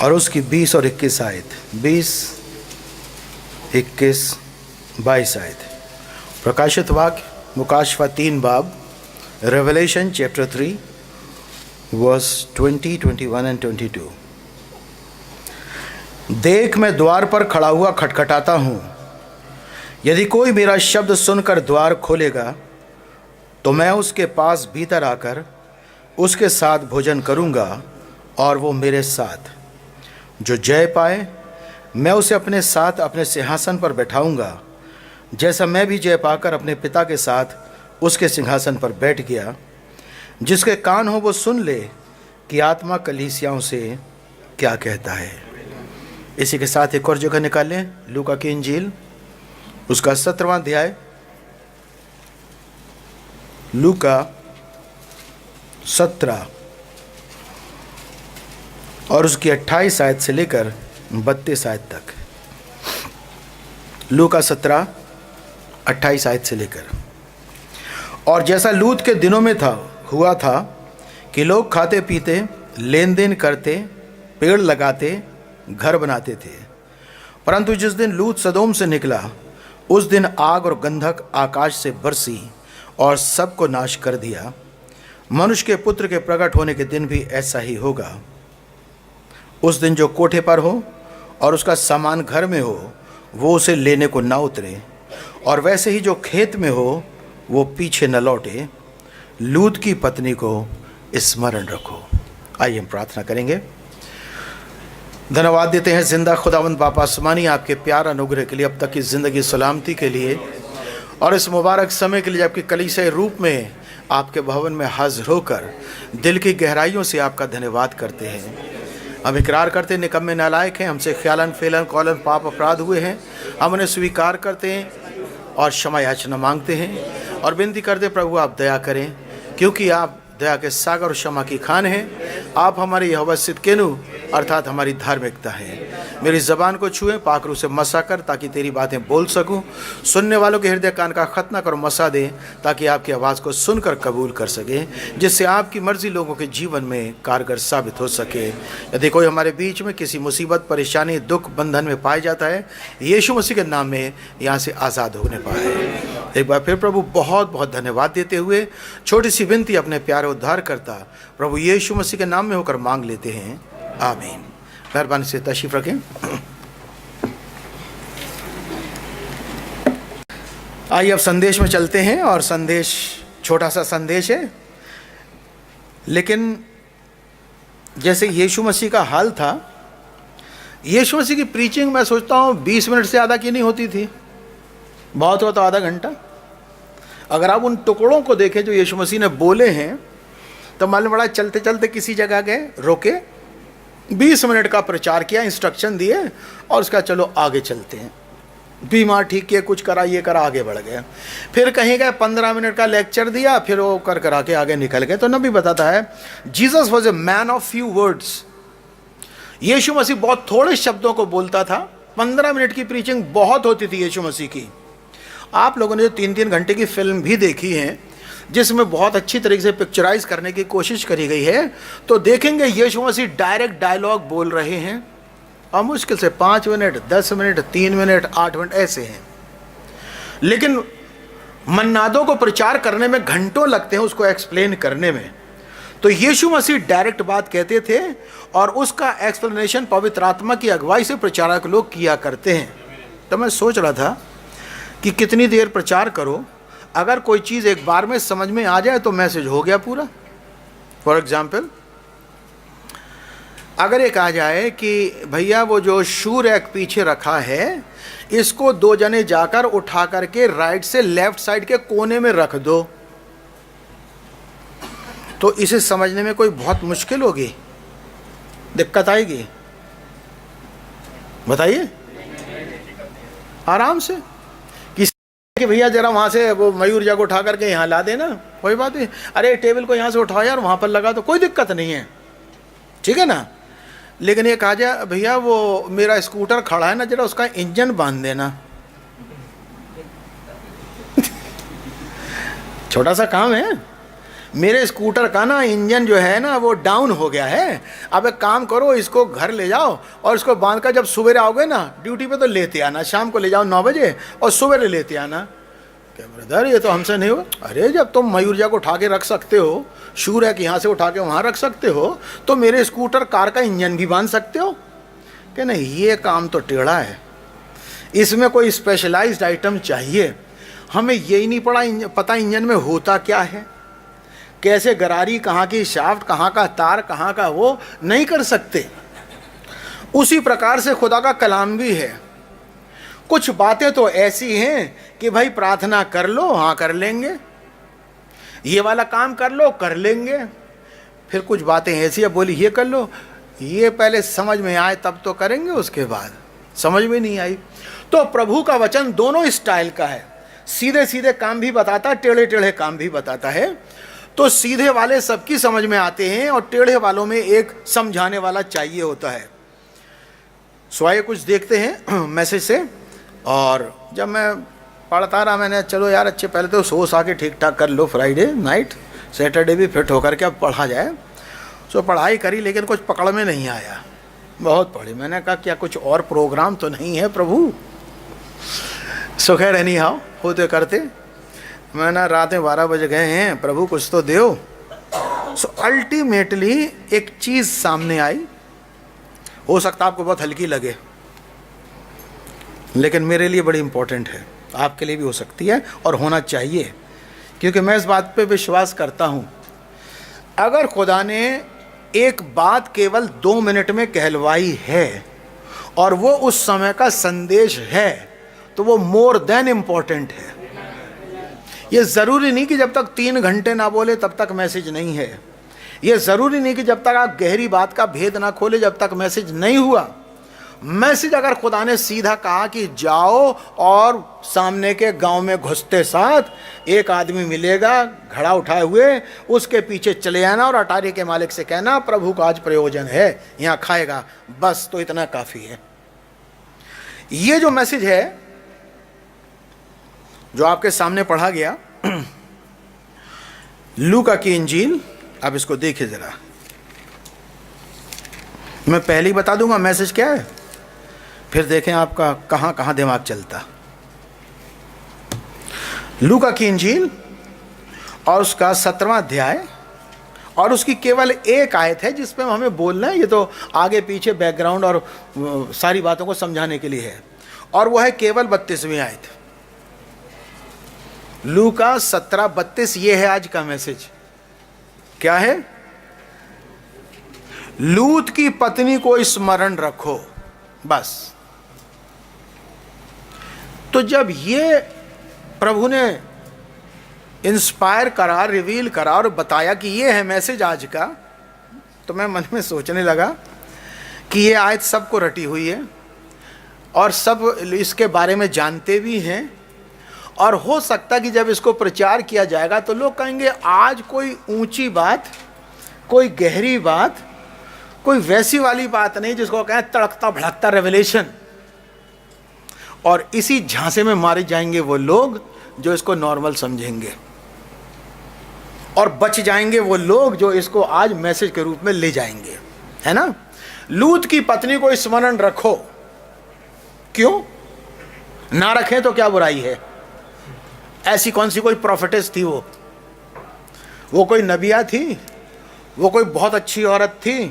और उसकी 20 और 21 आयत, 20, 21, 22 आयत। प्रकाशित वाक्य मुकाशवा 3 बाब, रेवलेशन चैप्टर 3 वर्स 20, 21 एंड 22। देख, मैं द्वार पर खड़ा हुआ खटखटाता हूँ। यदि कोई मेरा शब्द सुनकर द्वार खोलेगा तो मैं उसके पास भीतर आकर उसके साथ भोजन करूँगा और वो मेरे साथ। जो जय पाए मैं उसे अपने साथ अपने सिंहासन पर बैठाऊँगा, जैसा मैं भी जय पाकर अपने पिता के साथ उसके सिंहासन पर बैठ गया। जिसके कान हो वो सुन ले कि आत्मा कलीसियाओं से क्या कहता है। इसी के साथ एक और जगह निकाल लें, लूका की इंजील उसका 17वां अध्याय, लूका 17 और उसकी 28 आयत से लेकर 32 आयत तक। लूका 17, 28 आयत से लेकर। और जैसा लूत के दिनों में हुआ था कि लोग खाते पीते, लेन देन करते, पेड़ लगाते, घर बनाते थे। परंतु जिस दिन लूत सदोम से निकला उस दिन आग और गंधक आकाश से बरसी और सबको नाश कर दिया। मनुष्य के पुत्र के प्रकट होने के दिन भी ऐसा ही होगा। उस दिन जो कोठे पर हो और उसका सामान घर में हो वो उसे लेने को ना उतरे, और वैसे ही जो खेत में हो वो पीछे न लौटे। लूत की पत्नी को स्मरण रखो। आइए हम प्रार्थना करेंगे। धन्यवाद देते हैं जिंदा खुदावंद बाप आसमानी, आपके प्यार अनुग्रह के लिए, अब तक की ज़िंदगी सलामती के लिए, और इस मुबारक समय के लिए आपके कलीसिया रूप में आपके भवन में हाजिर होकर दिल की गहराइयों से आपका धन्यवाद करते हैं। हम इकरार करते हैं निकम्मे नालायक हैं, हमसे ख्यालन फेलन कौलन पाप अपराध हुए हैं। हम उन्हें स्वीकार करते हैं और क्षमा याचना मांगते हैं और विनती करते प्रभु आप दया करें, क्योंकि आप दया के सागर और क्षमा की खान हैं। आप हमारे यहोवा सिदकेनु अर्थात हमारी धार्मिकता है। मेरी ज़बान को छुएं, पाखरू से मसा कर, ताकि तेरी बातें बोल सकूं। सुनने वालों के हृदय कान का खतना कर मसा दें, ताकि आपकी आवाज़ को सुनकर कबूल कर सके, जिससे आपकी मर्ज़ी लोगों के जीवन में कारगर साबित हो सके। यदि कोई हमारे बीच में किसी मुसीबत, परेशानी, दुख, बंधन में पाया जाता है, यीशु मसीह के नाम में यहाँ से आज़ाद होने पाए। एक बार फिर प्रभु बहुत बहुत धन्यवाद देते हुए छोटी सी विनती अपने प्यारे उद्धारकर्ता प्रभु यीशु मसीह के नाम में होकर मांग लेते हैं, आमीन। मेहरबानी से तशरीफ रखें। आइए अब संदेश में चलते हैं, और संदेश छोटा सा संदेश है, लेकिन जैसे यीशु मसीह का हाल था, यीशु मसीह की प्रीचिंग मैं सोचता हूँ 20 मिनट से ज़्यादा की नहीं होती थी, बहुत हुआ तो आधा घंटा। अगर आप उन टुकड़ों को देखें जो यीशु मसीह ने बोले हैं तो मालूम पड़ा चलते चलते किसी जगह गए, रोके, 20 मिनट का प्रचार किया, इंस्ट्रक्शन दिए और उसका चलो आगे चलते हैं। बीमार ठीक किए, कुछ करा, ये करा, आगे बढ़ गए। फिर कहीं गए, 15 मिनट का लेक्चर दिया, फिर वो कर करा के आगे निकल गए। तो नबी बताता है Jesus was a man of few words. यीशु मसीह बहुत थोड़े शब्दों को बोलता था। 15 मिनट की प्रीचिंग बहुत होती थी यीशु मसीह की। आप लोगों ने जो 3-3 घंटे की फिल्म भी देखी है, जिसमें बहुत अच्छी तरीके से पिक्चराइज करने की कोशिश करी गई है, तो देखेंगे यीशु मसीह डायरेक्ट डायलॉग बोल रहे हैं, और मुश्किल से 5 मिनट, 10 मिनट, 3 मिनट, 8 मिनट ऐसे हैं। लेकिन मन्नादों को प्रचार करने में घंटों लगते हैं, उसको एक्सप्लेन करने में। तो यीशु मसीह डायरेक्ट बात कहते थे, और उसका एक्सप्लेनेशन पवित्र आत्मा की अगुवाई से प्रचारक लोग किया करते हैं। तो मैं सोच रहा था कि कितनी देर प्रचार करो, अगर कोई चीज़ एक बार में समझ में आ जाए तो मैसेज हो गया पूरा। फॉर एग्जाम्पल, अगर एक आ जाए कि भैया वो जो शू रैक पीछे रखा है, इसको 2 जने जाकर उठा करके राइट से लेफ्ट साइड के कोने में रख दो, तो इसे समझने में कोई बहुत मुश्किल होगी, दिक्कत आएगी? बताइए। आराम से कि भैया जरा वहाँ से वो मयूर जग उठा करके यहाँ ला देना, कोई बात नहीं। अरे टेबल को यहाँ से उठाओ यार, वहाँ पर लगा, तो कोई दिक्कत नहीं है, ठीक है ना। लेकिन ये कहा जाए भैया वो मेरा स्कूटर खड़ा है ना, जरा उसका इंजन बांध देना, छोटा सा काम है। मेरे स्कूटर का ना इंजन जो है ना वो डाउन हो गया है, अब एक काम करो, इसको घर ले जाओ और इसको बांध कर जब सवेरे आओगे ना ड्यूटी पे तो लेते आना, शाम को ले जाओ 9 बजे और सवेरे लेते आना। क्या ब्रदर ये तो हमसे नहीं हो। अरे जब तुम मयूरजा को उठा के रख सकते हो, शूर है कि यहाँ से उठा के वहाँ रख सकते हो, तो मेरे स्कूटर कार का इंजन भी बांध सकते हो। कि नहीं, ये काम तो टेढ़ा है, इसमें कोई स्पेशलाइज्ड आइटम चाहिए। हमें यही नहीं पता इंजन में होता क्या है, कैसे गरारी, कहाँ की शाफ्ट, कहाँ का तार, कहाँ का वो नहीं कर सकते। उसी प्रकार से खुदा का कलाम भी है। कुछ बातें तो ऐसी हैं कि भाई प्रार्थना कर लो, हाँ कर लेंगे, ये वाला काम कर लो, कर लेंगे। फिर कुछ बातें ऐसी है, बोली ये कर लो, ये पहले समझ में आए तब तो करेंगे, उसके बाद समझ में नहीं आई। तो प्रभु का वचन दोनों स्टाइल का है, सीधे सीधे काम भी बताता है, टेढ़े टेढ़े काम भी बताता है। तो सीधे वाले सबकी समझ में आते हैं और टेढ़े वालों में एक समझाने वाला चाहिए होता है। स्वाय कुछ देखते हैं मैसेज से। और जब मैं पढ़ता रहा, मैंने चलो यार अच्छे पहले तो सोच आके ठीक ठाक कर लो, फ्राइडे नाइट सैटरडे भी फिट होकर के अब पढ़ा जाए। सो पढ़ाई करी लेकिन कुछ पकड़ में नहीं आया, बहुत पढ़ी। मैंने कहा क्या कुछ और प्रोग्राम तो नहीं है प्रभु। सो खैर एनी हाउ होते करते मैंने रात में 12 बजे गए हैं, प्रभु कुछ तो दो। सो अल्टीमेटली एक चीज़ सामने आई, हो सकता आपको बहुत हल्की लगे लेकिन मेरे लिए बड़ी इंपॉर्टेंट है, आपके लिए भी हो सकती है और होना चाहिए, क्योंकि मैं इस बात पे विश्वास करता हूँ अगर खुदा ने एक बात केवल 2 मिनट में कहलवाई है और वो उस समय का संदेश है तो वो मोर देन इम्पोर्टेंट है। ये ज़रूरी नहीं कि जब तक 3 घंटे ना बोले तब तक मैसेज नहीं है। ये ज़रूरी नहीं कि जब तक आप गहरी बात का भेद ना खोले जब तक मैसेज नहीं हुआ। मैसेज अगर खुदा ने सीधा कहा कि जाओ और सामने के गांव में घुसते साथ एक आदमी मिलेगा घड़ा उठाए हुए, उसके पीछे चले आना और अटारी के मालिक से कहना प्रभु का आज प्रयोजन है, यहाँ खाएगा, बस तो इतना काफ़ी है। ये जो मैसेज है जो आपके सामने पढ़ा गया लूका की इंजील, अब इसको देखिए जरा। मैं पहले ही बता दूंगा मैसेज क्या है, फिर देखें आपका कहां कहां दिमाग चलता। लूका की इंजील और उसका 17वां अध्याय और उसकी केवल एक आयत है जिस पे हमें बोलना है। ये तो आगे पीछे बैकग्राउंड और सारी बातों को समझाने के लिए है, और वह है केवल 32वीं आयत। लूका 17:32 ये है आज का मैसेज। क्या है? लूत की पत्नी को स्मरण रखो, बस। तो जब ये प्रभु ने इंस्पायर करा, रिवील करा और बताया कि ये है मैसेज आज का, तो मैं मन में सोचने लगा कि ये आयत सबको रटी हुई है और सब इसके बारे में जानते भी हैं, और हो सकता है कि जब इसको प्रचार किया जाएगा तो लोग कहेंगे आज कोई ऊंची बात, कोई गहरी बात, कोई वैसी वाली बात नहीं जिसको कहें तड़कता भड़कता रेवलेशन। और इसी झांसे में मारे जाएंगे वो लोग जो इसको नॉर्मल समझेंगे, और बच जाएंगे वो लोग जो इसको आज मैसेज के रूप में ले जाएंगे, है ना। लूत की पत्नी को स्मरण रखो, क्यों ना रखें तो क्या बुराई है? ऐसी कौन सी कोई प्रोफेटेस थी? वो कोई नबिया थी? वो कोई बहुत अच्छी औरत थी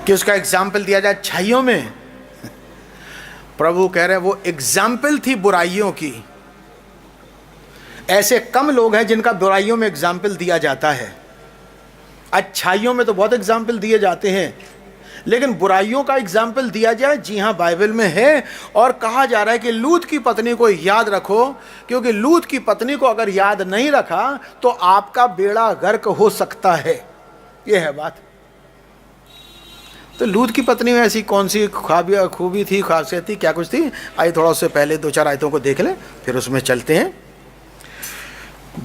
कि उसका एग्जाम्पल दिया जाए अच्छाइयों में? प्रभु कह रहे हैं वो एग्जाम्पल थी बुराइयों की। ऐसे कम लोग हैं जिनका बुराइयों में एग्जाम्पल दिया जाता है। अच्छाइयों में तो बहुत एग्जाम्पल दिए जाते हैं, लेकिन बुराइयों का एग्जाम्पल दिया जाए, जी हाँ बाइबल में है। और कहा जा रहा है कि लूत की पत्नी को याद रखो, क्योंकि लूत की पत्नी को अगर याद नहीं रखा तो आपका बेड़ा गर्क हो सकता है। यह है बात। तो लूत की पत्नी में ऐसी कौन सी खूबी थी, खासियत थी, क्या कुछ थी? आइए थोड़ा उससे पहले 2-4 आयतों को देख लें, फिर उसमें चलते हैं।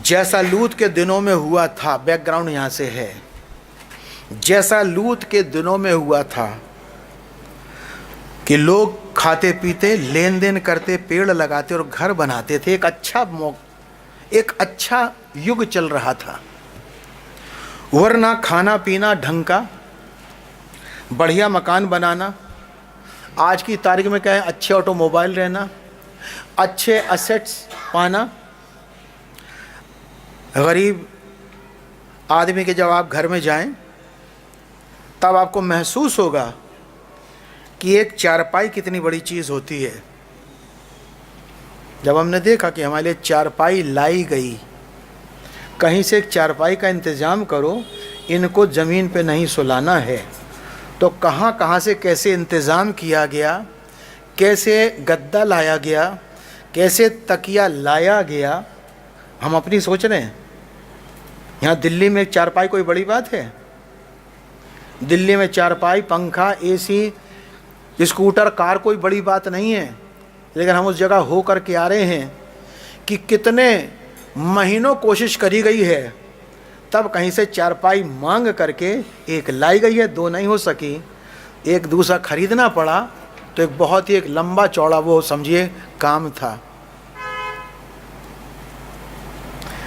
जैसा लूत के दिनों में हुआ था, बैकग्राउंड यहां से है, जैसा लूत के दिनों में हुआ था कि लोग खाते पीते, लेन देन करते, पेड़ लगाते और घर बनाते थे। एक अच्छा एक अच्छा युग चल रहा था, वरना खाना पीना ढंग का, बढ़िया मकान बनाना, आज की तारीख में क्या है, अच्छे ऑटोमोबाइल रहना, अच्छे असेट्स पाना। गरीब आदमी के जब आप घर में जाएं तब आपको महसूस होगा कि एक चारपाई कितनी बड़ी चीज़ होती है। जब हमने देखा कि हमारे लिए चारपाई लाई गई, कहीं से एक चारपाई का इंतज़ाम करो, इनको ज़मीन पे नहीं सुलाना है, तो कहाँ कहाँ से कैसे इंतज़ाम किया गया, कैसे गद्दा लाया गया, कैसे तकिया लाया गया, हम अपनी सोच रहे हैं। यहाँ दिल्ली में एक चारपाई कोई बड़ी बात है? दिल्ली में चारपाई, पंखा, एसी, स्कूटर, कार कोई बड़ी बात नहीं है। लेकिन हम उस जगह हो कर के आ रहे हैं कि कितने महीनों कोशिश करी गई है, तब कहीं से चारपाई मांग करके एक लाई गई है, दो नहीं हो सकी, एक दूसरा खरीदना पड़ा, तो एक बहुत ही एक लंबा चौड़ा वो समझिए काम था।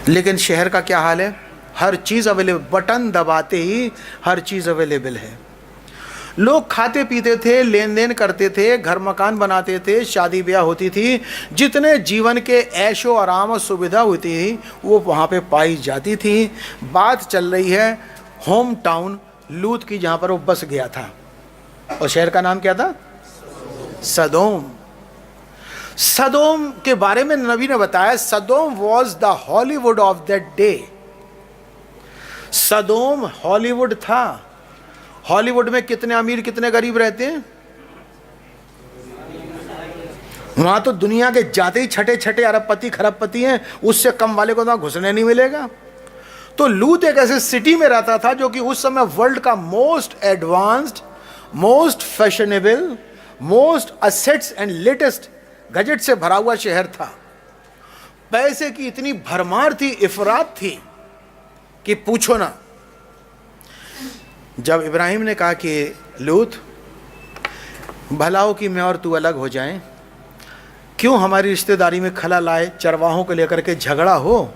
लेकिन शहर का क्या हाल है? हर चीज़ अवेलेबल, बटन दबाते ही हर चीज़ अवेलेबल है। लोग खाते पीते थे, लेन देन करते थे, घर मकान बनाते थे, शादी ब्याह होती थी, जितने जीवन के ऐशो आराम और सुविधा होती थी वो वहाँ पे पाई जाती थी। बात चल रही है होम टाउन लूत की, जहाँ पर वो बस गया था, और शहर का नाम क्या था? सदोम। सदोम के बारे में नबी ने बताया, Sodom was the Hollywood of that day. सदोम हॉलीवुड था। हॉलीवुड में कितने अमीर कितने गरीब रहते हैं? वहां तो दुनिया के जाते ही छठे छठे अरबपति खरबपति हैं, उससे कम वाले को तो घुसने नहीं मिलेगा। तो लूत एक ऐसे सिटी में रहता था जो कि उस समय वर्ल्ड का most advanced, most fashionable, most assets and latest gadget से भरा हुआ शहर था। पैसे की इतनी भरमार थी, इफरात थी कि पूछो ना। जब इब्राहिम ने कहा कि लूत, भला हो कि मैं और तू अलग हो जाएं, क्यों हमारी रिश्तेदारी में खला लाए, चरवाहों को लेकर के झगड़ा हो,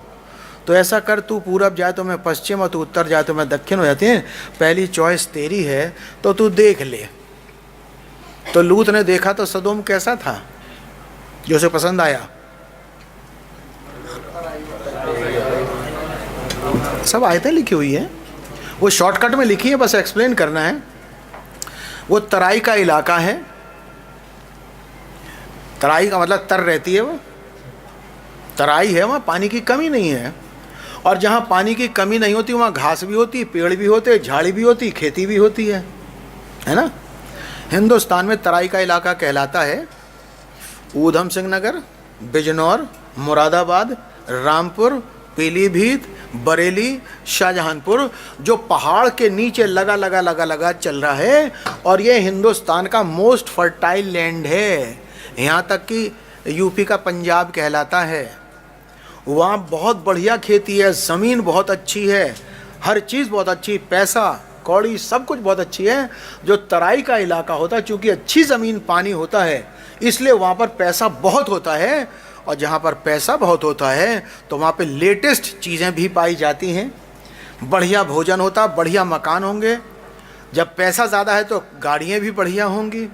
तो ऐसा कर, तू पूरब जाए तो मैं पश्चिम, और तू उत्तर जाए तो मैं दक्षिण हो जाते हैं, पहली चॉइस तेरी है तो तू देख ले। तो लूत ने देखा तो सदोम कैसा था जो उसे पसंद आया? सब आयतें लिखी हुई है, वो शॉर्टकट में लिखी है, बस एक्सप्लेन करना है। वो तराई का इलाका है, तराई का मतलब तर रहती है, वो तराई है, वहाँ पानी की कमी नहीं है, और जहाँ पानी की कमी नहीं होती वहाँ घास भी होती, पेड़ भी होते, झाड़ी भी होती, खेती भी होती है ना। हिंदुस्तान में तराई का इलाका कहलाता है ऊधम सिंह नगर, बिजनौर, मुरादाबाद, रामपुर, पीलीभीत, बरेली, शाहजहांपुर, जो पहाड़ के नीचे लगा चल रहा है, और ये हिंदुस्तान का मोस्ट फर्टाइल लैंड है। यहाँ तक कि यूपी का पंजाब कहलाता है। वहाँ बहुत बढ़िया खेती है, ज़मीन बहुत अच्छी है, हर चीज़ बहुत अच्छी, पैसा कौड़ी सब कुछ बहुत अच्छी है। जो तराई का इलाका होता है, चूँकि अच्छी ज़मीन पानी होता है, इसलिए वहाँ पर पैसा बहुत होता है, और जहाँ पर पैसा बहुत होता है तो वहाँ पे लेटेस्ट चीज़ें भी पाई जाती हैं, बढ़िया भोजन होता, बढ़िया मकान होंगे। जब पैसा ज़्यादा है तो गाड़ियाँ भी बढ़िया होंगी।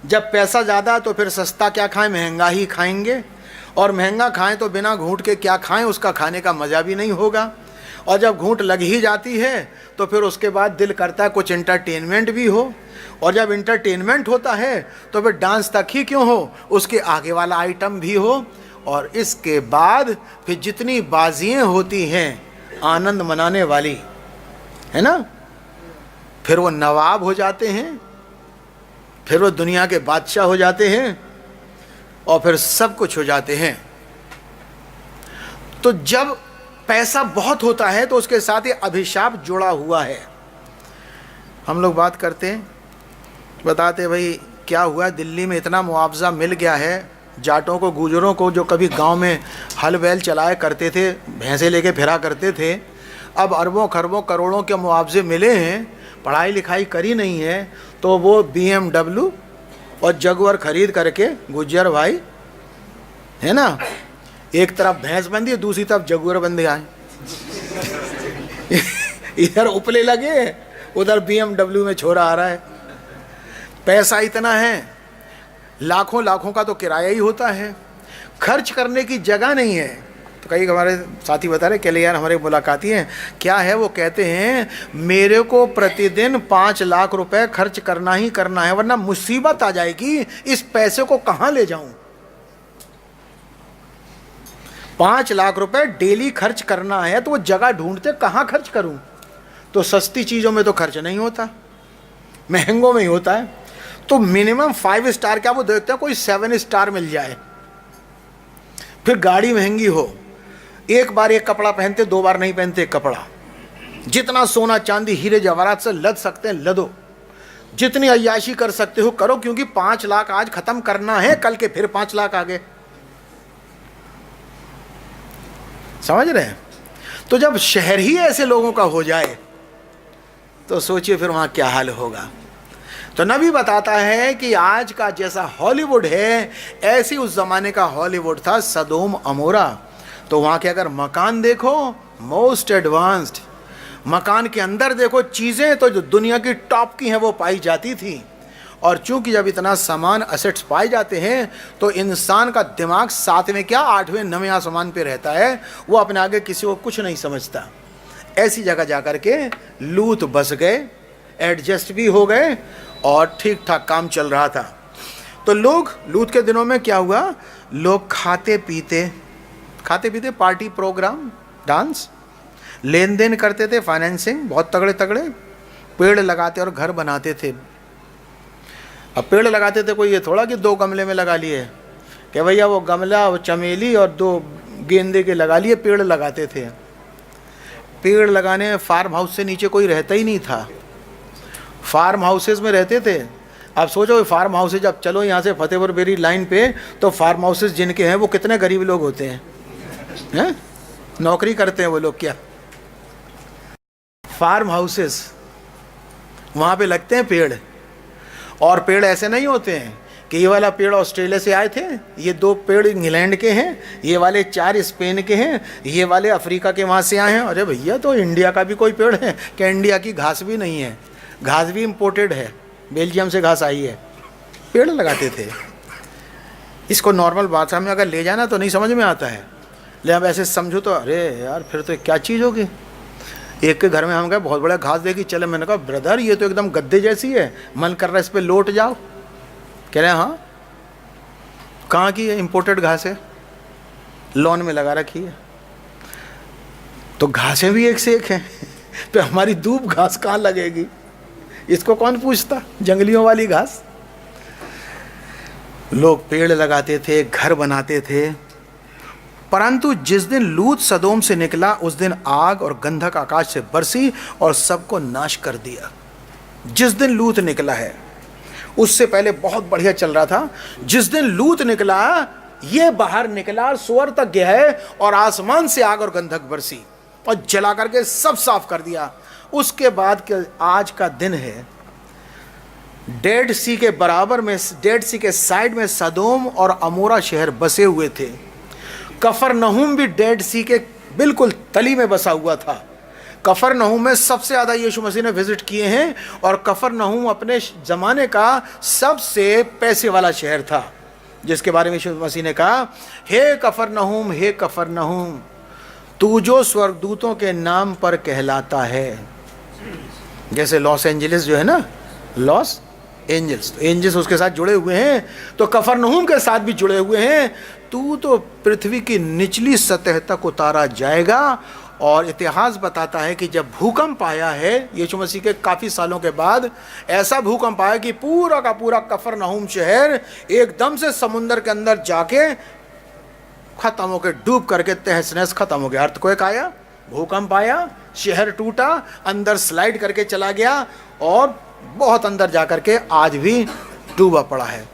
जब पैसा ज़्यादा है तो फिर सस्ता क्या खाएं, महंगा ही खाएंगे, और महंगा खाएं तो बिना घूंट के क्या खाएं, उसका खाने का मज़ा भी नहीं होगा। और जब घूंट लग ही जाती है तो फिर उसके बाद दिल करता है कुछ एंटरटेनमेंट भी हो, और जब एंटरटेनमेंट होता है तो फिर डांस तक ही क्यों हो, उसके आगे वाला आइटम भी हो, और इसके बाद फिर जितनी बाजियाँ होती हैं आनंद मनाने वाली, है ना, फिर वो नवाब हो जाते हैं, फिर वो दुनिया के बादशाह हो जाते हैं, और फिर सब कुछ हो जाते हैं। तो जब पैसा बहुत होता है तो उसके साथ ही अभिशाप जुड़ा हुआ है। हम लोग बात करते हैं, बताते भाई क्या हुआ, दिल्ली में इतना मुआवजा मिल गया है जाटों को, गुजरों को, जो कभी गांव में हल बैल चलाया करते थे, भैंसे लेके फिरा करते थे, अब अरबों खरबों करोड़ों के मुआवजे मिले हैं, पढ़ाई लिखाई करी नहीं है, तो वो BMW और जगुआर खरीद करके गुज्जर भाई, है ना, एक तरफ भैंस बंधी है, दूसरी तरफ जगुआर बंधे आए। इधर उपले लगे, उधर BMW में छोरा आ रहा है। पैसा इतना है, लाखों लाखों का तो किराया ही होता है, खर्च करने की जगह नहीं है। तो कई हमारे साथी बता रहे, कल यार हमारे मुलाकाती हैं, क्या है वो कहते हैं मेरे को प्रतिदिन 5 लाख रुपए खर्च करना ही करना है, वरना मुसीबत आ जाएगी, इस पैसे को कहां ले जाऊं। 5 लाख रुपए डेली खर्च करना है तो वो जगह ढूंढते कहां खर्च करूं। तो सस्ती चीजों में तो खर्च नहीं होता, महंगों में ही होता है। तो मिनिमम 5 स्टार क्या वो देखते हैं कोई 7 स्टार मिल जाए, फिर गाड़ी महंगी हो, एक बार एक कपड़ा पहनते, 2 बार नहीं पहनते कपड़ा। जितना सोना चांदी हीरे जवाहरात से लद सकते हैं लदो, जितनी अय्याशी कर सकते हो करो, क्योंकि 5 लाख आज खत्म करना है, कल के फिर 5 लाख आगे। समझ रहे हैं। तो जब शहर ही ऐसे लोगों का हो जाए तो सोचिए फिर वहां क्या हाल होगा। तो नबी बताता है कि आज का जैसा हॉलीवुड है, ऐसी उस जमाने का हॉलीवुड था, सदोम अमोरा। तो वहां के अगर मकान देखो मोस्ट एडवांस्ड, मकान के अंदर देखो चीजें तो जो दुनिया की टॉप की हैं वो पाई जाती थी। और चूंकि जब इतना सामान असेट्स पाए जाते हैं तो इंसान का दिमाग 7वें क्या 8वें 9वें आसमान पे रहता है, वो अपने आगे किसी को कुछ नहीं समझता। ऐसी जगह जाकर के लूत बस गए, एडजस्ट भी हो गए और ठीक ठाक काम चल रहा था। तो लोग लूत के दिनों में क्या हुआ, लोग खाते पीते पार्टी प्रोग्राम डांस, लेन देन करते थे, फाइनेंसिंग बहुत तगड़े तगड़े, पेड़ लगाते और घर बनाते थे। अब पेड़ लगाते थे कोई ये थोड़ा कि 2 गमले में लगा लिए कि भैया वो गमला वो चमेली और 2 गेंदे के लगा लिए, पेड़ लगाते थे। पेड़ लगाने में फार्म हाउस से नीचे कोई रहता ही नहीं था, फार्म हाउसेस में रहते थे। अब सोचो फार्म हाउसेज, जब चलो यहाँ से फतेहपुर बेरी लाइन पे, तो फार्म हाउसेस जिनके हैं वो कितने गरीब लोग होते हैं, नौकरी करते हैं वो लोग क्या। फार्म हाउसेस वहाँ पे लगते हैं पेड़, और पेड़ ऐसे नहीं होते हैं कि ये वाला पेड़ ऑस्ट्रेलिया से आए थे, ये 2 पेड़ इंग्लैंड के हैं, ये वाले 4 स्पेन के हैं, ये वाले अफ्रीका के वहाँ से आए हैं। अरे भैया तो इंडिया का भी कोई पेड़ है क्या? इंडिया की घास भी नहीं है, घास भी इम्पोर्टेड है, बेल्जियम से घास आई है। पेड़ लगाते थे। इसको नॉर्मल भाषा में अगर ले जाना तो नहीं समझ में आता है, ले अब ऐसे समझो तो अरे यार फिर तो क्या चीज़ होगी। एक के घर में हम गए, बहुत बड़ा घास देखी, चले, मैंने कहा ब्रदर ये तो एकदम गद्दे जैसी है, मन कर रहा है इस पर लौट जाओ। कह रहे हैं हाँ, कहाँ की है? इम्पोर्टेड घास है, लॉन में लगा रखी है। तो घासें भी एक से एक हैं तो हमारी दूब घास कहाँ लगेगी, इसको कौन पूछता, जंगलियों वाली घास। लोग पेड़ लगाते थे, घर बनाते थे। परंतु जिस दिन लूत सदोम से निकला उस दिन आग और गंधक आकाश से बरसी और सबको नाश कर दिया। जिस दिन लूत निकला है, उससे पहले बहुत बढ़िया चल रहा था। जिस दिन लूत निकला, ये बाहर निकला, स्वर तक गया है और आसमान से आग और गंधक बरसी और जला करके सब साफ कर दिया। उसके बाद के आज का दिन है, डेड सी के बराबर में, डेड सी के साइड में सदोम और अमोरा शहर बसे हुए थे। कफरनहूम भी डेड सी के बिल्कुल तली में बसा हुआ था। कफरनहूम में सबसे ज़्यादा यीशु मसीह ने विजिट किए हैं और कफरनहूम अपने ज़माने का सबसे पैसे वाला शहर था, जिसके बारे में यीशु मसीह ने कहा, हे कफरनहूम, तू जो स्वर्गदूतों के नाम पर कहलाता है। जैसे लॉस एंजलिस जो है ना, लॉस एंजल्स, तो एंजल्स उसके साथ जुड़े हुए हैं, तो कफरनहूम के साथ भी जुड़े हुए हैं। तू तो पृथ्वी की निचली सतह तक उतारा जाएगा। और इतिहास बताता है कि जब भूकंप आया है यीशु मसीह के काफ़ी सालों के बाद, ऐसा भूकंप आया कि पूरा का पूरा कफरनहूम शहर एकदम से समुंदर के अंदर जाके खत्म हो गए, डूब करके तहस नहस खत्म हो गया। अर्थक्वेक आया, भूकंप आया, शहर टूटा, अंदर स्लाइड करके चला गया और बहुत अंदर जाकर के आज भी डूबा पड़ा है।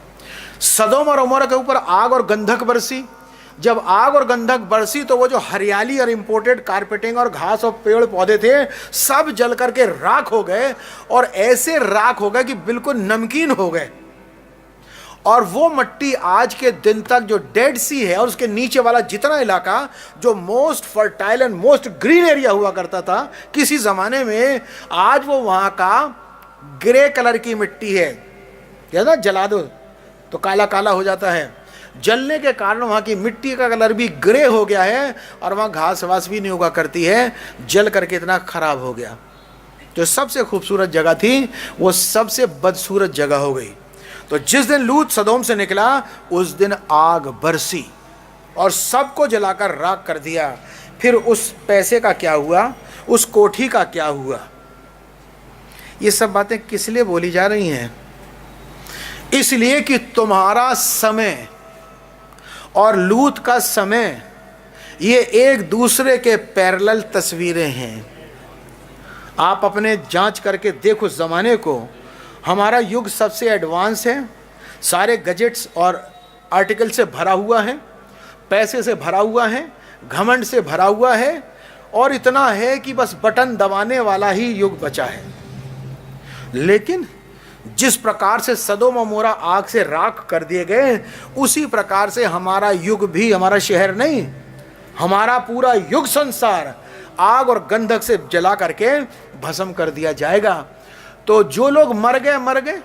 सदोम और अमोरा के ऊपर आग और गंधक बरसी। जब आग और गंधक बरसी तो वो जो हरियाली और इंपोर्टेड कारपेटिंग और घास और पेड़ पौधे थे सब जल करके राख हो गए, और ऐसे राख हो गए कि बिल्कुल नमकीन हो गए। और वो मिट्टी आज के दिन तक जो डेड सी है और उसके नीचे वाला जितना इलाका जो most fertile and most green area हुआ करता था किसी ज़माने में, आज वो वहाँ का ग्रे कलर की मिट्टी है। क्या ना, जला दो तो काला काला हो जाता है। जलने के कारण वहाँ की मिट्टी का कलर भी ग्रे हो गया है और वहाँ घास वास भी नहीं उगा करती है, जल करके इतना खराब हो गया। जो सबसे खूबसूरत जगह थी वो सबसे बदसूरत जगह हो गई। तो जिस दिन लूत सदोम से निकला उस दिन आग बरसी और सबको जलाकर राख कर दिया। फिर उस पैसे का क्या हुआ, उस कोठी का क्या हुआ? ये सब बातें किस लिए बोली जा रही हैं? इसलिए कि तुम्हारा समय और लूत का समय ये एक दूसरे के पैरेलल तस्वीरें हैं। आप अपने जांच करके देखो ज़माने को। हमारा युग सबसे एडवांस है, सारे गजेट्स और आर्टिकल से भरा हुआ है, पैसे से भरा हुआ है, घमंड से भरा हुआ है, और इतना है कि बस बटन दबाने वाला ही युग बचा है। लेकिन जिस प्रकार से सदोम और मोरा आग से राख कर दिए गए, उसी प्रकार से हमारा युग भी, हमारा शहर नहीं, हमारा पूरा युग संसार आग और गंधक से जला करके भस्म कर दिया जाएगा। तो जो लोग मर गए मर गए,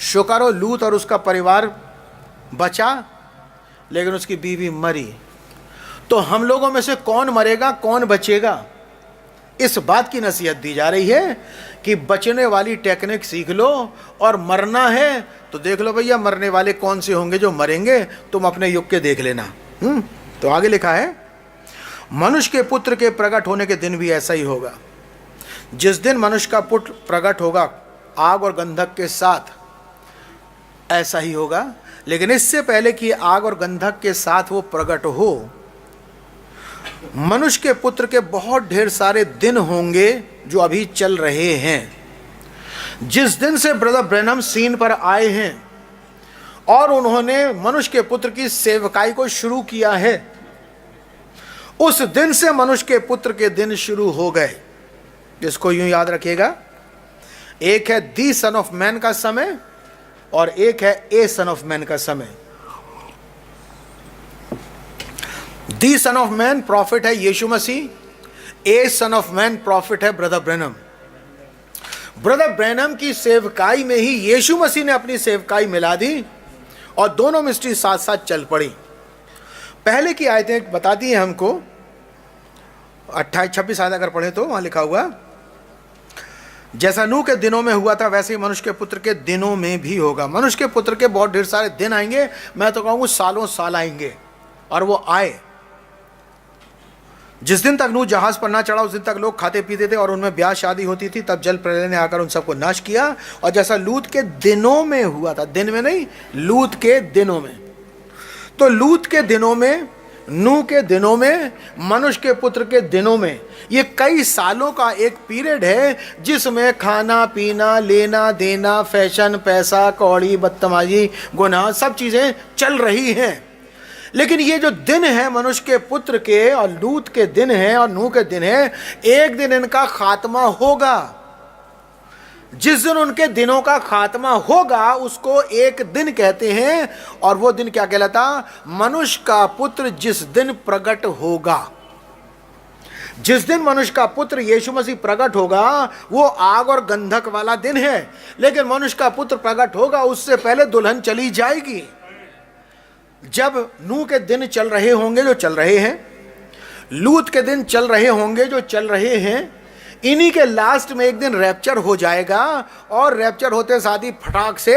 शुक्र हो लूत और उसका परिवार बचा, लेकिन उसकी बीवी मरी। तो हम लोगों में से कौन मरेगा, कौन बचेगा? इस बात की नसीहत दी जा रही है कि बचने वाली टेक्निक सीख लो, और मरना है तो देख लो भैया मरने वाले कौन से होंगे जो मरेंगे, तुम अपने युग के देख लेना। तो आगे लिखा है, मनुष्य के पुत्र के प्रकट होने के दिन भी ऐसा ही होगा। जिस दिन मनुष्य का पुत्र प्रकट होगा आग और गंधक के साथ, ऐसा ही होगा। लेकिन इससे पहले कि आग और गंधक के साथ वो प्रकट हो, मनुष्य के पुत्र के बहुत ढेर सारे दिन होंगे जो अभी चल रहे हैं। जिस दिन से ब्रदर ब्रैनम सीन पर आए हैं और उन्होंने मनुष्य के पुत्र की सेवकाई को शुरू किया है, उस दिन से मनुष्य के पुत्र के दिन शुरू हो गए। इसको यूं याद रखिएगा, एक है दी सन ऑफ मैन का समय और एक है ए सन ऑफ मैन का समय। दी सन ऑफ मैन प्रॉफिट है यीशु मसीह, ए सन ऑफ मैन प्रॉफिट है ब्रदर ब्रैनम। ब्रदर ब्रैनम की सेवकाई में ही यीशु मसीह ने अपनी सेवकाई मिला दी और दोनों मिस्ट्री साथ साथ चल पड़ी। पहले की आयतें बताती हैं हमको, 28-26 आयत अगर पढ़े तो वहां लिखा हुआ, जैसा नूह के दिनों में हुआ था वैसे ही मनुष्य के पुत्र के दिनों में भी होगा। मनुष्य के पुत्र के बहुत ढेर सारे दिन आएंगे, मैं तो कहूँगा सालों साल आएंगे, और वो आए। जिस दिन तक नूह जहाज पर ना चढ़ा उस दिन तक लोग खाते पीते थे और उनमें ब्याह शादी होती थी, तब जल प्रलय ने आकर उन सबको नाश किया। और जैसा लूत के दिनों में हुआ था, दिन में नहीं, लूत के दिनों में। तो लूत के दिनों में, नूह के दिनों में, मनुष्य के पुत्र के दिनों में, ये कई सालों का एक पीरियड है जिसमें खाना पीना, लेना देना, फैशन, पैसा कौड़ी, बदतमाजी, गुनाह, सब चीज़ें चल रही हैं। लेकिन ये जो दिन है मनुष्य के पुत्र के और लूत के दिन है और नूह के दिन है, एक दिन इनका खात्मा होगा। जिस दिन उनके दिनों का खात्मा होगा उसको एक दिन कहते हैं, और वो दिन क्या कहलाता? मनुष्य का पुत्र जिस दिन प्रकट होगा। जिस दिन मनुष्य का पुत्र यीशु मसीह प्रकट होगा वो आग और गंधक वाला दिन है। लेकिन मनुष्य का पुत्र प्रकट होगा उससे पहले दुल्हन चली जाएगी। जब नूह के दिन चल रहे होंगे जो चल रहे हैं, लूत के दिन चल रहे होंगे जो चल रहे हैं, इन्हीं के लास्ट में एक दिन रैप्चर हो जाएगा, और रैप्चर होते साथ ही फटाक से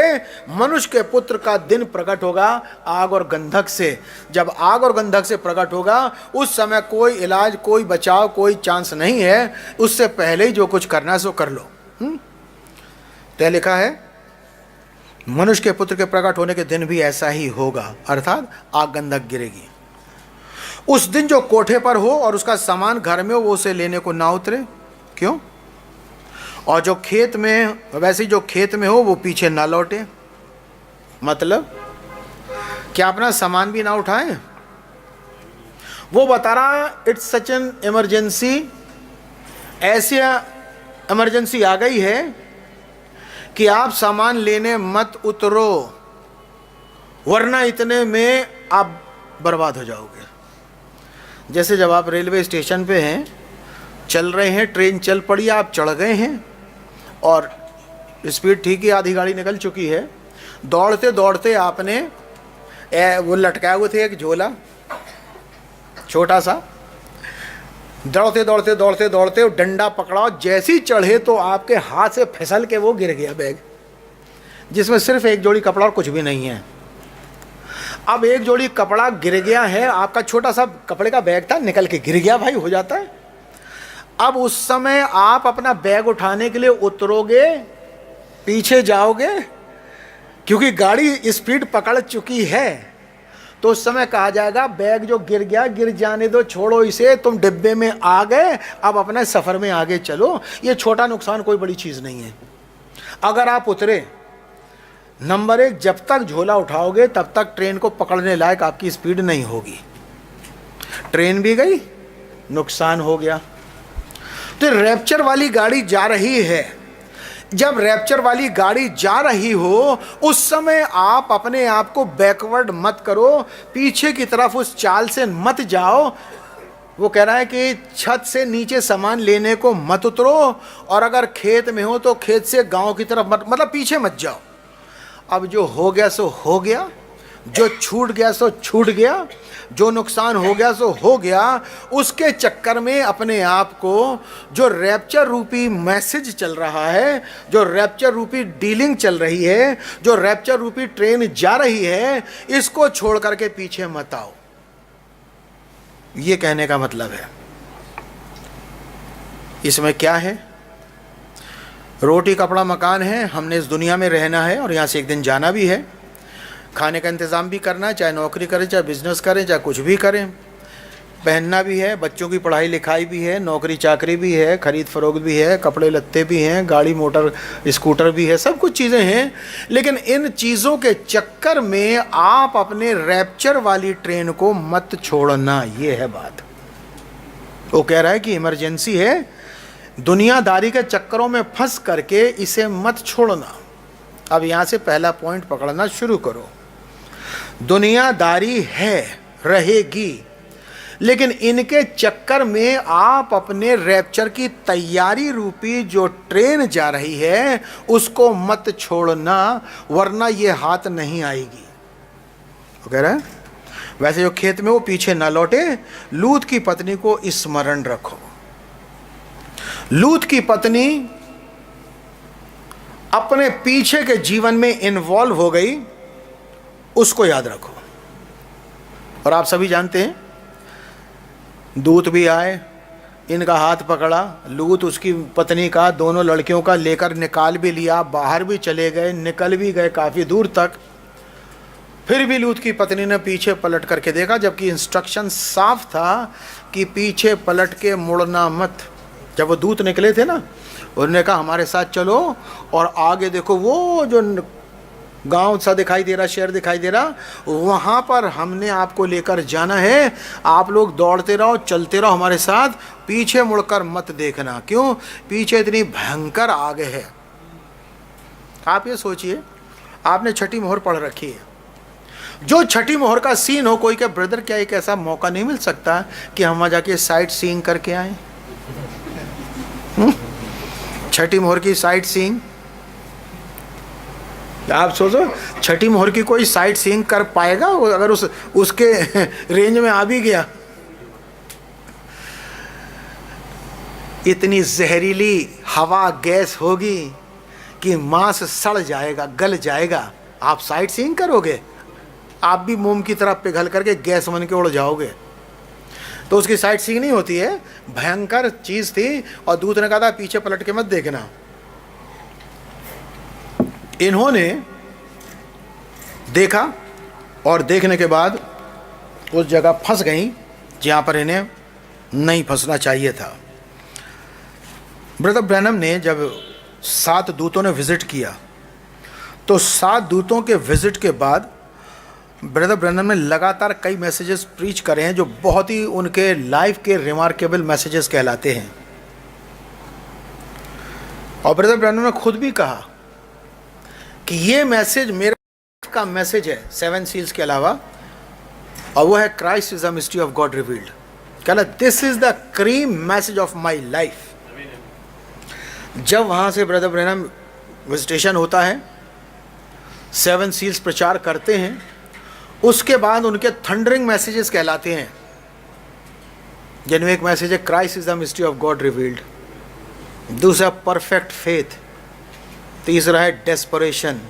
मनुष्य के पुत्र का दिन प्रकट होगा आग और गंधक से। जब आग और गंधक से प्रकट होगा उस समय कोई इलाज, कोई बचाव, कोई चांस नहीं है। उससे पहले ही जो कुछ करना है सो कर लो। तो लिखा है मनुष्य के पुत्र के प्रकट होने के दिन भी ऐसा ही होगा, अर्थात आग गंधक गिरेगी। उस दिन जो कोठे पर हो और उसका सामान घर में हो वो उसे लेने को ना उतरे। क्यों? और जो खेत में, वैसे जो खेत में हो वो पीछे ना लौटे। मतलब क्या अपना सामान भी ना उठाए? वो बता रहा इट्स सच एन इमरजेंसी, ऐसी इमरजेंसी आ गई है कि आप सामान लेने मत उतरो। वरना इतने में आप बर्बाद हो जाओगे। जैसे जब आप रेलवे स्टेशन पे हैं, चल रहे हैं, ट्रेन चल पड़ी, आप चढ़ गए हैं और स्पीड ठीक है, आधी गाड़ी निकल चुकी है, दौड़ते दौड़ते आपने वो लटकाए हुए थे एक झोला छोटा सा, दौड़ते दौड़ते दौड़ते दौड़ते डंडा पकड़ा, जैसे ही चढ़े तो आपके हाथ से फिसल के वो गिर गया बैग, जिसमें सिर्फ एक जोड़ी कपड़ा और कुछ भी नहीं है। अब एक जोड़ी कपड़ा गिर गया है, आपका छोटा सा कपड़े का बैग था, निकल के गिर गया, भाई हो जाता है। अब उस समय आप अपना बैग उठाने के लिए उतरोगे, पीछे जाओगे, क्योंकि गाड़ी स्पीड पकड़ चुकी है, तो उस समय कहा जाएगा बैग जो गिर गया गिर जाने दो, छोड़ो इसे, तुम डिब्बे में आ गए, अब अपने सफ़र में आगे चलो। ये छोटा नुकसान कोई बड़ी चीज़ नहीं है। अगर आप उतरे, नंबर 1, जब तक झोला उठाओगे तब तक ट्रेन को पकड़ने लायक आपकी स्पीड नहीं होगी, ट्रेन भी गई, नुकसान हो गया। तो रैप्चर वाली गाड़ी जा रही है, जब रैप्चर वाली गाड़ी जा रही हो उस समय आप अपने आप को बैकवर्ड मत करो, पीछे की तरफ उस चाल से मत जाओ। वो कह रहा है कि छत से नीचे सामान लेने को मत उतरो, और अगर खेत में हो तो खेत से गांव की तरफ मत, मतलब पीछे मत जाओ। अब जो हो गया सो हो गया, जो छूट गया सो छूट गया, जो नुकसान हो गया सो हो गया। उसके चक्कर में अपने आप को जो रैप्चर रूपी मैसेज चल रहा है, जो रैप्चर रूपी डीलिंग चल रही है, जो रैप्चर रूपी ट्रेन जा रही है, इसको छोड़ करके पीछे मत आओ। ये कहने का मतलब है। इसमें क्या है? रोटी कपड़ा मकान है, हमने इस दुनिया में रहना है और यहाँ से एक दिन जाना भी है, खाने का इंतज़ाम भी करना है, चाहे नौकरी करें, चाहे बिजनेस करें, चाहे कुछ भी करें, पहनना भी है, बच्चों की पढ़ाई लिखाई भी है, नौकरी चाकरी भी है, खरीद फरोख्त भी है, कपड़े लत्ते भी हैं, गाड़ी मोटर स्कूटर भी है, सब कुछ चीज़ें हैं। लेकिन इन चीज़ों के चक्कर में आप अपने रैप्चर वाली ट्रेन को मत छोड़ना, ये है बात। वो कह रहा है कि इमरजेंसी है, दुनियादारी के चक्करों में फंस करके इसे मत छोड़ना। अब यहाँ से पहला पॉइंट पकड़ना शुरू करो। दुनियादारी है, रहेगी, लेकिन इनके चक्कर में आप अपने रैप्चर की तैयारी रूपी जो ट्रेन जा रही है उसको मत छोड़ना, वरना ये हाथ नहीं आएगी। वो कह रहा है वैसे जो खेत में वो पीछे ना लौटे। लूत की पत्नी को स्मरण रखो। लूत की पत्नी अपने पीछे के जीवन में इन्वॉल्व हो गई, उसको याद रखो। और आप सभी जानते हैं, दूत भी आए, इनका हाथ पकड़ा, लूत उसकी पत्नी का, दोनों लड़कियों का लेकर निकाल भी लिया, बाहर भी चले गए, निकल भी गए काफ़ी दूर तक। फिर भी लूत की पत्नी ने पीछे पलट करके देखा, जबकि इंस्ट्रक्शन साफ था कि पीछे पलट के मुड़ना मत। जब वो दूत निकले थे ना, उन्होंने कहा हमारे साथ चलो और आगे देखो, वो जो गांव सा दिखाई दे रहा, शहर दिखाई दे रहा, वहाँ पर हमने आपको लेकर जाना है। आप लोग दौड़ते रहो, चलते रहो हमारे साथ, पीछे मुड़कर मत देखना। क्यों? पीछे इतनी भयंकर आग है। आप ये सोचिए, आपने छठी मोहर पढ़ रखी है, जो छठी मोहर का सीन हो, कोई के ब्रदर क्या एक ऐसा मौका नहीं मिल सकता कि हम वहाँ जाके साइट सीइंग करके आए? छठी मोहर की साइट सीइंग, आप सोचो छठी मोहर की कोई साइट सीइंग कर पाएगा अगर उसके रेंज में आ भी गया? इतनी जहरीली हवा गैस होगी कि मांस सड़ जाएगा, गल जाएगा। आप साइट सीइंग करोगे? आप भी मोम की तरह पिघल करके गैस बन के उड़ जाओगे। तो उसकी साइट सीइंग नहीं होती है, भयंकर चीज़ थी। और दूत ने कहा था पीछे पलट के मत देखना। इन्होंने देखा और देखने के बाद उस जगह फंस गई जहाँ पर इन्हें नहीं फंसना चाहिए था। ब्रदर ब्रैनम ने जब 7 दूतों ने विज़िट किया, तो 7 दूतों के विज़िट के बाद ब्रदर ब्रैनम ने लगातार कई मैसेजेस प्रीच करे हैं जो बहुत ही उनके लाइफ के रिमार्केबल मैसेजेस कहलाते हैं। और ब्रदर ब्रैनम ने खुद भी कहा कि ये मैसेज मेरे का मैसेज है 7 सील्स के अलावा, और वो है Christ is the mystery of God revealed. कहला this is the cream message of my life. जब वहाँ से ब्रदर ब्रैनम विजिटेशन होता है, 7 सील्स प्रचार करते हैं, उसके बाद उनके थंडरिंग मैसेजेस कहलाते हैं, जिनमें एक मैसेज है Christ is the mystery of God revealed, दूसरा परफेक्ट फेथ, तीसरा है डेस्परेशन,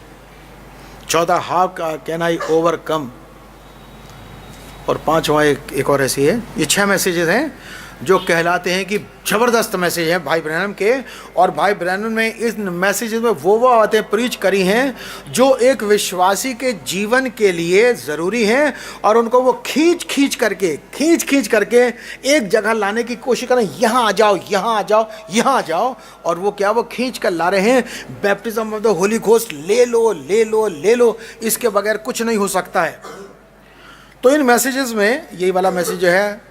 चौथा हाउ कैन आई ओवरकम, और पांचवा एक और ऐसी है। ये 6 मैसेजेस हैं जो कहलाते हैं कि ज़बरदस्त मैसेज हैं भाई ब्रैनम के। और भाई ब्रैनम ने इस मैसेजेस में वो बातें प्रीच करी हैं जो एक विश्वासी के जीवन के लिए ज़रूरी हैं, और उनको वो खींच खींच करके एक जगह लाने की कोशिश करें, यहाँ आ जाओ, यहाँ आ जाओ, यहाँ आ जाओ। और वो क्या, वो खींच कर ला रहे हैं, baptism of the Holi ghost ले लो ले लो ले लो, इसके बगैर कुछ नहीं हो सकता है। तो इन मैसेजेस में यही वाला मैसेज जो है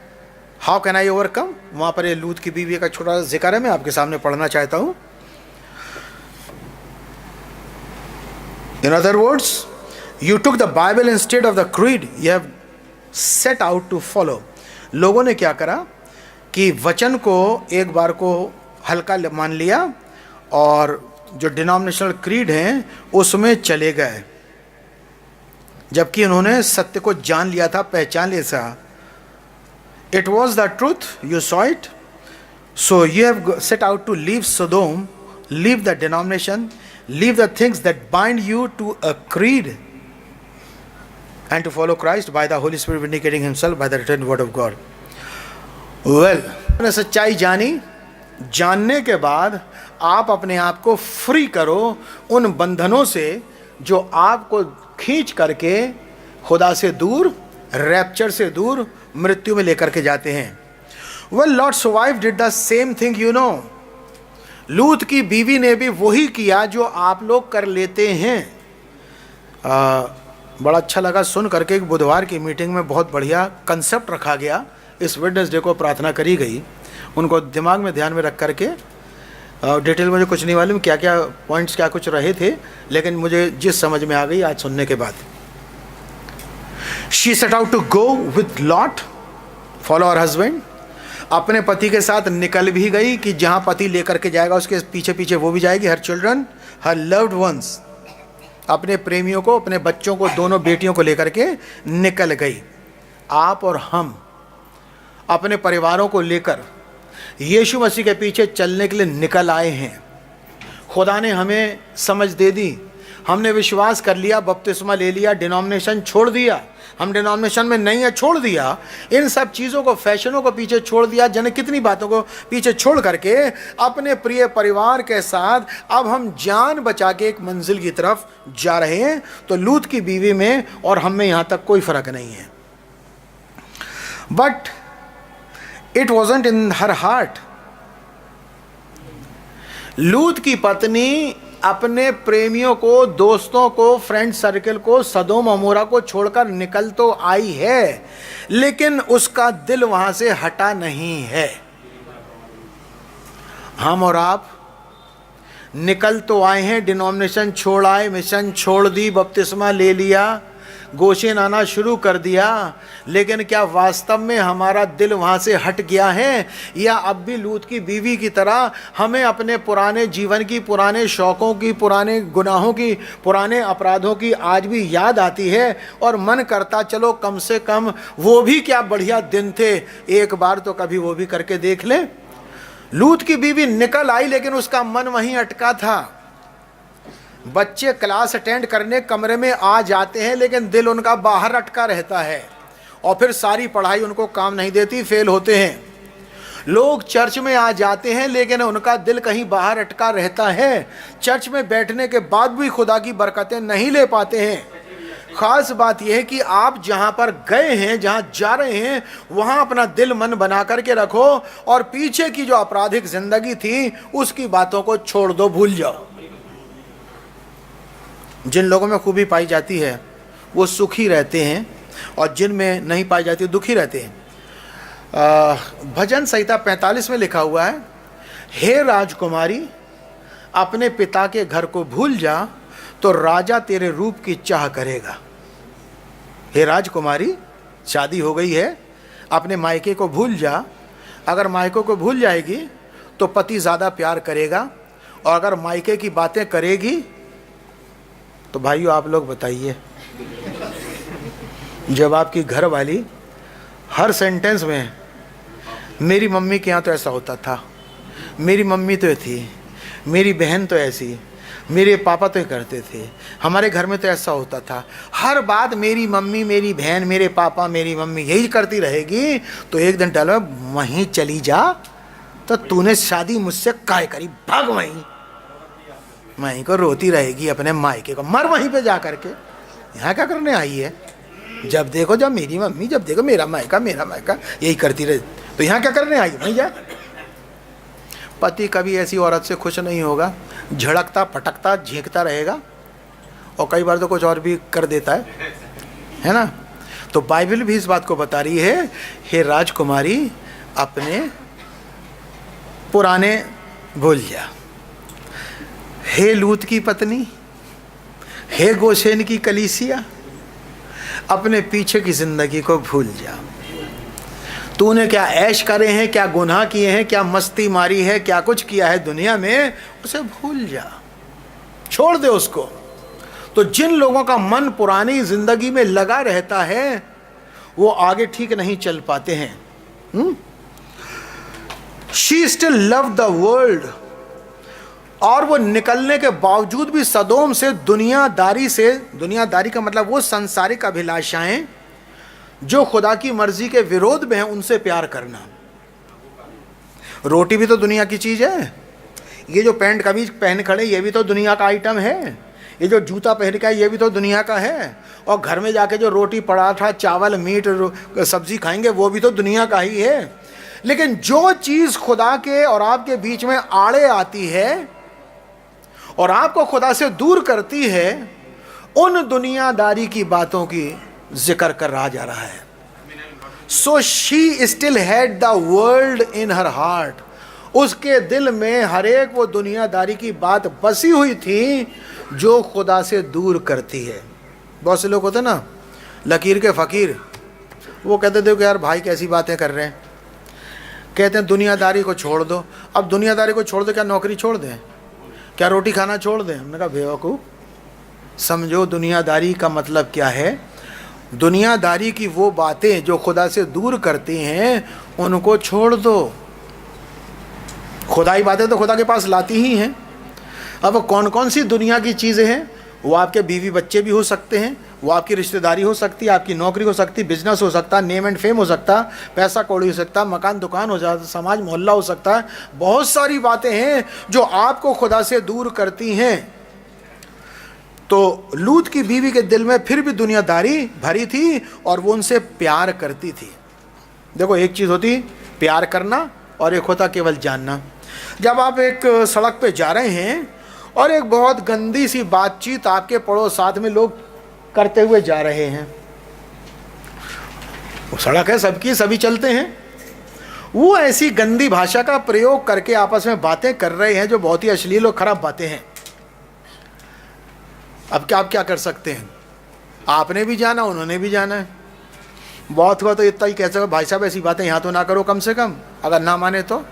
हाउ कैन आई ओवरकम, वहाँ पर ये लूत की बीवी का छोटा सा जिक्र है, मैं आपके सामने पढ़ना चाहता हूँ। In other words, you took the Bible instead of the creed you have set out to follow. लोगों ने क्या करा कि वचन को एक बार को हल्का मान लिया और जो डिनोमिनेशनल क्रीड हैं उसमें चले गए, जबकि उन्होंने सत्य को जान लिया था, पहचान लिया था। It was the truth, you saw it, so you have set out to leave Sodom, leave the denomination, leave the things that bind you to a creed, and to follow Christ by the Holy Spirit vindicating himself by the written word of God. Well, आपने सच्चाई जानी, जानने के बाद आप अपने आप को फ्री करो उन बंधनों से जो आपको खींच करके खुदा से दूर, रैप्चर से दूर, मृत्यु में लेकर के जाते हैं। Well, lord's wife did the same thing, you know. लूत की बीवी ने भी वही किया जो आप लोग कर लेते हैं। बड़ा अच्छा लगा सुन करके, एक बुधवार की मीटिंग में बहुत बढ़िया कंसेप्ट रखा गया, इस वेडनेसडे को प्रार्थना करी गई, उनको दिमाग में ध्यान में रख करके। डिटेल मुझे कुछ नहीं मालूम क्या क्या पॉइंट्स क्या कुछ रहे थे, लेकिन मुझे जिस समझ में आ गई आज सुनने के बाद। She set out to go with Lot, follow her husband. अपने पति के साथ निकल भी गई कि जहाँ पति लेकर के जाएगा उसके पीछे पीछे वो भी जाएगी। Her children, her loved ones, अपने प्रेमियों को, अपने बच्चों को, दोनों बेटियों को लेकर के निकल गई। आप और हम अपने परिवारों को लेकर यीशु मसीह के पीछे चलने के लिए निकल आए हैं। खुदा ने हमें समझ दे दी, हमने विश्वास कर लिया, बपतिस्मा ले लिया, डिनोमिनेशन छोड़ दिया, हम डिनोमिनेशन में नहीं है, छोड़ दिया, इन सब चीज़ों को, फैशनों को पीछे छोड़ दिया, जाने कितनी बातों को पीछे छोड़ करके अपने प्रिय परिवार के साथ अब हम जान बचा के एक मंजिल की तरफ जा रहे हैं। तो लूत की बीवी में और हम में यहाँ तक कोई फ़र्क नहीं है। But it wasn't in her heart. लूत की पत्नी अपने प्रेमियों को, दोस्तों को, फ्रेंड सर्कल को, सदोम अमोरा को छोड़कर निकल तो आई है, लेकिन उसका दिल वहां से हटा नहीं है। हम और आप निकल तो आए हैं, डिनोमिनेशन छोड़ आए, मिशन छोड़ दी, बपतिस्मा ले लिया, गोशेन आना शुरू कर दिया, लेकिन क्या वास्तव में हमारा दिल वहाँ से हट गया है, या अब भी लूत की बीवी की तरह हमें अपने पुराने जीवन की, पुराने शौक़ों की, पुराने गुनाहों की, पुराने अपराधों की आज भी याद आती है और मन करता चलो कम से कम वो भी क्या बढ़िया दिन थे, एक बार तो कभी वो भी करके देख लें। लूत की बीवी निकल आई लेकिन उसका मन वहीं अटका था। बच्चे क्लास अटेंड करने कमरे में आ जाते हैं लेकिन दिल उनका बाहर अटका रहता है, और फिर सारी पढ़ाई उनको काम नहीं देती, फेल होते हैं। लोग चर्च में आ जाते हैं लेकिन उनका दिल कहीं बाहर अटका रहता है, चर्च में बैठने के बाद भी खुदा की बरकतें नहीं ले पाते हैं। ख़ास बात यह है कि आप जहाँ पर गए हैं, जहाँ जा रहे हैं, वहाँ अपना दिल मन बना करके रखो और पीछे की जो आपराधिक ज़िंदगी थी उसकी बातों को छोड़ दो, भूल जाओ। जिन लोगों में खूबी पाई जाती है वो सुखी रहते हैं, और जिन में नहीं पाई जाती दुखी रहते हैं। भजन संहिता 45 में लिखा हुआ है, हे राजकुमारी अपने पिता के घर को भूल जा, तो राजा तेरे रूप की चाह करेगा। हे राजकुमारी, शादी हो गई है, अपने मायके को भूल जा। अगर मायके को भूल जाएगी तो पति ज़्यादा प्यार करेगा, और अगर मायके की बातें करेगी तो भाइयों आप लोग बताइए, जब आपकी घर वाली हर सेंटेंस में मेरी मम्मी के यहाँ तो ऐसा होता था, मेरी मम्मी तो थी, मेरी बहन तो ऐसी, मेरे पापा तो ये करते थे, हमारे घर में तो ऐसा होता था, हर बात मेरी मम्मी, मेरी बहन, मेरे पापा, मेरी मम्मी यही करती रहेगी, तो एक दिन टलो वहीं चली जा, तो तूने शादी मुझसे काहे करी, भाग वहीं को रोती रहेगी अपने मायके को, मर वहीं पे जा करके। यहाँ क्या करने आई है? जब देखो जब मेरी मम्मी, जब देखो मेरा मायका यही करती रहे, तो यहाँ क्या करने आई? वहीं जा। पति कभी ऐसी औरत से खुश नहीं होगा, झड़कता पटकता झींकता रहेगा, और कई बार तो कुछ और भी कर देता है ना। तो बाइबल भी इस बात को बता रही है, हे राजकुमारी अपने पुराने भूल जा। हे लूत की पत्नी, हे गोशेन की कलीसिया, अपने पीछे की जिंदगी को भूल जा। तूने क्या ऐश करे हैं, क्या गुनाह किए हैं, क्या मस्ती मारी है, क्या कुछ किया है दुनिया में, उसे भूल जा, छोड़ दे उसको। तो जिन लोगों का मन पुरानी जिंदगी में लगा रहता है वो आगे ठीक नहीं चल पाते हैं। She still love the world, और वो निकलने के बावजूद भी सदोम से, दुनियादारी का मतलब वो सांसारिक अभिलाषाएं जो खुदा की मर्जी के विरोध में है, उनसे प्यार करना। रोटी भी तो दुनिया की चीज है, ये जो पैंट कमीज पहन खड़े ये भी तो दुनिया का आइटम है, ये जो जूता पहन का ये भी तो दुनिया का है, और घर में जाके जो रोटी पराठा चावल मीट सब्जी खाएंगे वो भी तो दुनिया का ही है। लेकिन जो चीज खुदा के और आपके बीच में आड़े आती है और आपको खुदा से दूर करती है, उन दुनियादारी की बातों की जिक्र कर रहा जा रहा है। So she still had the world in her heart, उसके दिल में हर एक वो दुनियादारी की बात बसी हुई थी जो खुदा से दूर करती है। बहुत से लोग होते ना लकीर के फकीर, वो कहते थे कि यार भाई कैसी बातें कर रहे हैं, कहते हैं दुनियादारी को छोड़ दो। अब दुनियादारी को छोड़ दो, क्या नौकरी छोड़ दें, क्या रोटी खाना छोड़ दें? हमने कहा बेवकूफ़, समझो दुनियादारी का मतलब क्या है। दुनियादारी की वो बातें जो खुदा से दूर करती हैं उनको छोड़ दो। खुदाई बातें तो खुदा के पास लाती ही हैं। अब कौन कौन सी दुनिया की चीज़ें हैं? वो आपके बीवी बच्चे भी हो सकते हैं, वो आपकी रिश्तेदारी हो सकती है, आपकी नौकरी हो सकती है, बिजनेस हो सकता है, नेम एंड फेम हो सकता, पैसा कौड़ी हो सकता, मकान दुकान हो जाता, समाज मोहल्ला हो सकता है। बहुत सारी बातें हैं जो आपको खुदा से दूर करती हैं। तो लूत की बीवी के दिल में फिर भी दुनियादारी भरी थी और वो उनसे प्यार करती थी। देखो एक चीज़ होती प्यार करना और एक होता केवल जानना। जब आप एक सड़क पे जा रहे हैं और एक बहुत गंदी सी बातचीत आपके पड़ोस साथ में लोग करते हुए जा रहे हैं, वो सड़क है सबकी, सभी चलते हैं, वो ऐसी गंदी भाषा का प्रयोग करके आपस में बातें कर रहे हैं जो बहुत ही अश्लील और खराब बातें हैं। अब क्या आप क्या कर सकते हैं? आपने भी जाना, उन्होंने भी जाना है। बहुत हुआ तो इतना ही कह सकते भाई साहब ऐसी बातें यहाँ तो ना करो, कम से कम अगर ना माने तो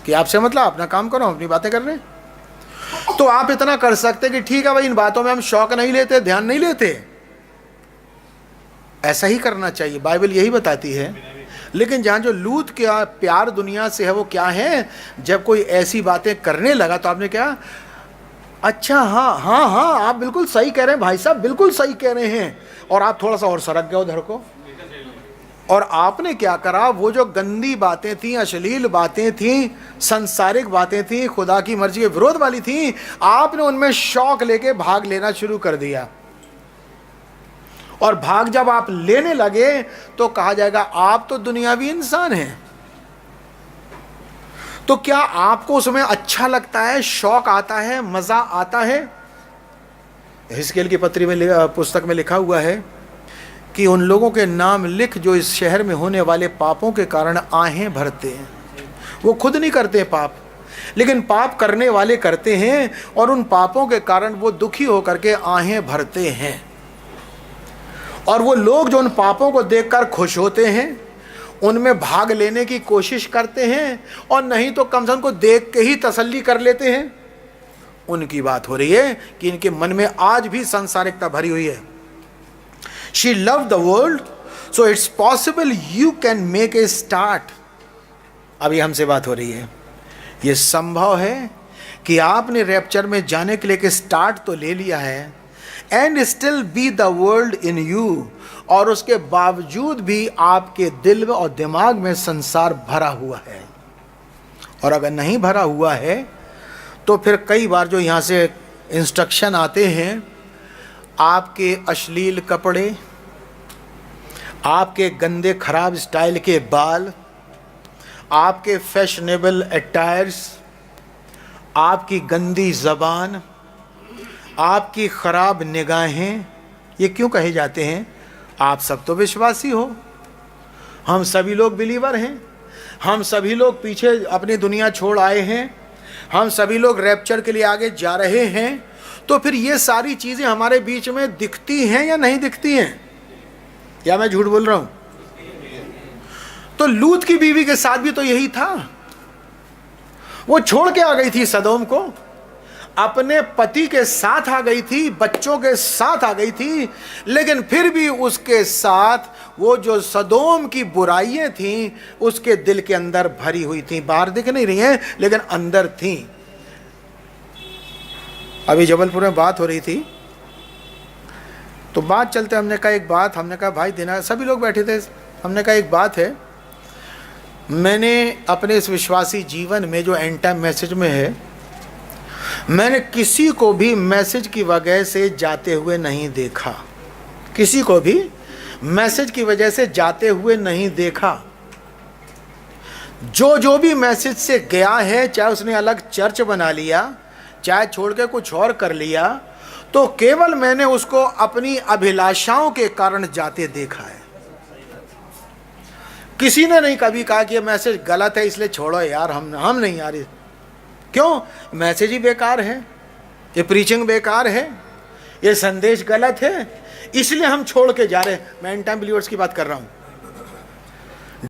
कि आपसे मतलब अपना काम करो, अपनी बातें कर रहे हैं। तो आप इतना कर सकते कि ठीक है भाई इन बातों में हम शौक नहीं लेते, ध्यान नहीं लेते, ऐसा ही करना चाहिए, बाइबल यही बताती है। लेकिन जहाँ जो लूत का प्यार दुनिया से है वो क्या है, जब कोई ऐसी बातें करने लगा तो आपने क्या, अच्छा हाँ आप बिल्कुल सही कह रहे हैं भाई साहब, बिल्कुल सही कह रहे हैं, और आप थोड़ा सा और सरक गए उधर को, और आपने क्या करा, वो जो गंदी बातें थी, अश्लील बातें थी, संसारिक बातें थी, खुदा की मर्जी के विरोध वाली थी, आपने उनमें शौक लेके भाग लेना शुरू कर दिया। और भाग जब आप लेने लगे तो कहा जाएगा आप तो दुनियावी इंसान हैं। तो क्या आपको उसमें अच्छा लगता है, शौक आता है, मजा आता है? हिजकिय्याह की पत्री में पुस्तक में लिखा हुआ है कि उन लोगों के नाम लिख जो इस शहर में होने वाले पापों के कारण आहें भरते हैं। वो खुद नहीं करते पाप, लेकिन पाप करने वाले करते हैं और उन पापों के कारण वो दुखी होकर के आहें भरते हैं। और वो लोग जो उन पापों को देखकर खुश होते हैं, उनमें भाग लेने की कोशिश करते हैं, और नहीं तो कम से कम को देख के ही तसल्ली कर लेते हैं, उनकी बात हो रही है कि इनके मन में आज भी सांसारिकता भरी हुई है। She loved the world, so it's possible you can make a start। अभी हमसे बात हो रही है, ये संभव है कि आपने रैप्चर में जाने के लिए एक स्टार्ट तो ले लिया है, and still be the world in you, और उसके बावजूद भी आपके दिल में और दिमाग में संसार भरा हुआ है। और अगर नहीं भरा हुआ है तो फिर कई बार जो यहाँ से इंस्ट्रक्शन आते हैं, आपके अश्लील कपड़े, आपके गंदे खराब स्टाइल के बाल, आपके फैशनेबल अटायर्स, आपकी गंदी ज़बान, आपकी ख़राब निगाहें, ये क्यों कहे जाते हैं? आप सब तो विश्वासी हो, हम सभी लोग बिलीवर हैं, हम सभी लोग पीछे अपनी दुनिया छोड़ आए हैं, हम सभी लोग रैप्चर के लिए आगे जा रहे हैं, तो फिर ये सारी चीज़ें हमारे बीच में दिखती हैं या नहीं दिखती हैं? या मैं झूठ बोल रहा हूँ? तो लूत की बीवी के साथ भी तो यही था। वो छोड़ के आ गई थी सदोम को, अपने पति के साथ आ गई थी, बच्चों के साथ आ गई थी, लेकिन फिर भी उसके साथ वो जो सदोम की बुराइयां थीं उसके दिल के अंदर भरी हुई थी। बाहर दिख नहीं रही हैं लेकिन अंदर थी। अभी जबलपुर में बात हो रही थी, तो बात चलते हमने कहा भाई दिना, सभी लोग बैठे थे, हमने कहा एक बात है, मैंने अपने इस विश्वासी जीवन में जो एंड टाइम मैसेज में है, मैंने किसी को भी मैसेज की वजह से जाते हुए नहीं देखा, किसी को भी मैसेज की वजह से जाते हुए नहीं देखा। जो भी मैसेज से गया है, चाहे उसने अलग चर्च बना लिया, चाहे छोड़ के कुछ और कर लिया, तो केवल मैंने उसको अपनी अभिलाषाओं के कारण जाते देखा है। किसी ने नहीं कभी कहा कि ये मैसेज गलत है इसलिए छोड़ो यार, हम नहीं यार। क्यों? मैसेज ही बेकार है, ये प्रीचिंग बेकार है, ये संदेश गलत है, इसलिए हम छोड़ के जा रहे हैं। मैं एंड टाइम बिलीवर्स की बात कर रहा हूं।